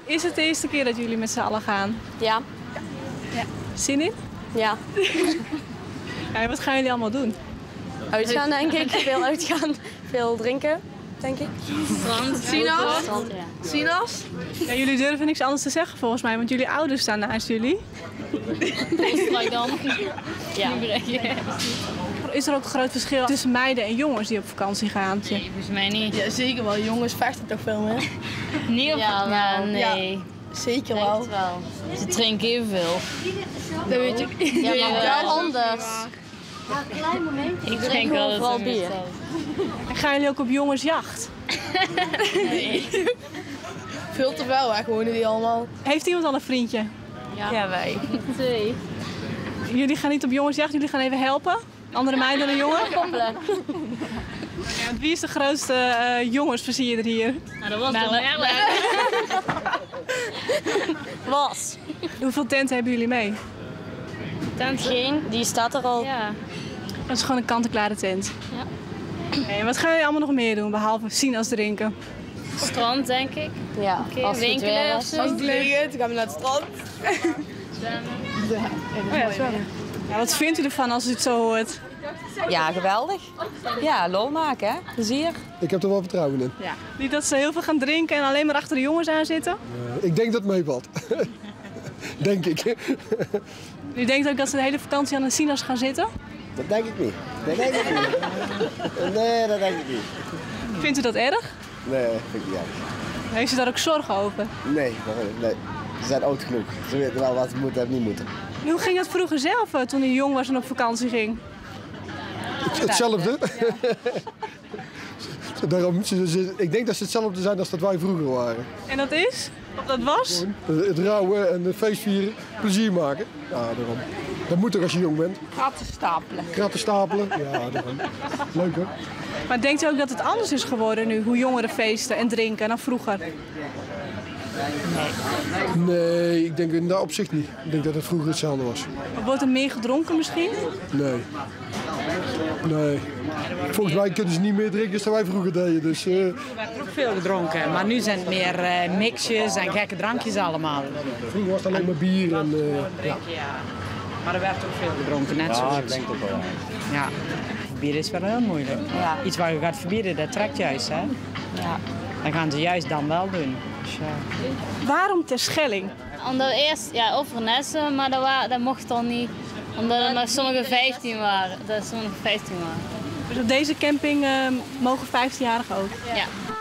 Is het de eerste keer dat jullie met z'n allen gaan? Ja. Zin in? Ja. Ja, wat gaan jullie allemaal doen? Uitgaan, denk ik. Veel uitgaan. Veel drinken, denk ik. Sinaas? Strand, ja. Sinaas? Ja, jullie durven niks anders te zeggen volgens mij, want jullie ouders staan naast jullie. Dan. Ja. Is er ook een groot verschil tussen meiden en jongens die op vakantie gaan? Nee, volgens mij niet. Ja, zeker wel. Jongens vechten toch veel meer? Niet op Ja, maar nee. Zeker Echt wel. wel. Ze drinken evenveel. Dat weet je. Ja, maar wel anders. Ik denk wel dat vooral het bier. En gaan jullie ook op jongensjacht? Veel te veel, hè. Gewoon die allemaal. Heeft iemand al een vriendje? Ja, wij. 2. Jullie gaan niet op jongensjacht, jullie gaan even helpen? Andere meiden dan jongen? Koppelen. Ja, want wie is de grootste jongensversierder hier? Nou, dat was toch Merle. Was. Hoeveel tenten hebben jullie mee? Geen, die staat er al. Ja. Dat is gewoon een kant-en-klare tent. Ja. En wat gaan jullie allemaal nog meer doen, behalve sinaas drinken? Strand, denk ik. Ja, Oké, als het weer winkelen of is. zo. Als het regent, dan gaan we naar het strand. Oh ja, zo. Ja, wat vindt u ervan als u het zo hoort? Ja, geweldig. Ja, lol maken, hè? Plezier. Ik heb er wel vertrouwen in. Ja. Niet dat ze heel veel gaan drinken en alleen maar achter de jongens aan zitten? Ik denk dat het meevalt. Denk ik. U denkt ook dat ze de hele vakantie aan de sinaas gaan zitten? Dat denk ik niet. Dat denk ik niet. Nee, dat denk ik niet. Vindt u dat erg? Nee, vind ik niet erg. Heeft u daar ook zorgen over? Nee, nee. Ze zijn oud genoeg. Ze weten wel wat ze moeten en niet moeten. En hoe ging het vroeger zelf toen u jong was en op vakantie ging? Hetzelfde. Daarom, ik denk dat ze hetzelfde zijn als dat wij vroeger waren. En dat is? Of dat was? Het rouwen en het feestvieren, plezier maken. Ja, daarom. Dat moet er als je jong bent. Kratten stapelen. Kratten stapelen. Ja, daarom. Leuk hè? Maar denkt u ook dat het anders is geworden nu, hoe jongeren feesten en drinken dan vroeger? Nee, ik denk in dat opzicht niet. Ik denk dat het vroeger hetzelfde was. Wordt er meer gedronken misschien? Nee. Nee. Volgens mij kunnen ze niet meer drinken dan wij vroeger deden. Dus, Er werd ook veel gedronken, maar nu zijn het meer mixjes en gekke drankjes allemaal. vroeger was het alleen maar bier. En, Ja. Maar er werd ook veel gedronken, net zoals. ik denk het wel. Ja. Bier is wel heel moeilijk. Ja. Iets wat je gaat verbieden, dat trekt juist, hè? Ja. Dan gaan ze juist dan wel doen. Dus, Waarom Terschelling? Omdat we eerst Overnessen, maar dat mocht dan niet. Omdat er nog sommige 15 waren. Dat sommigen 15 waren. Dus op deze camping mogen 15-jarigen ook? Ja.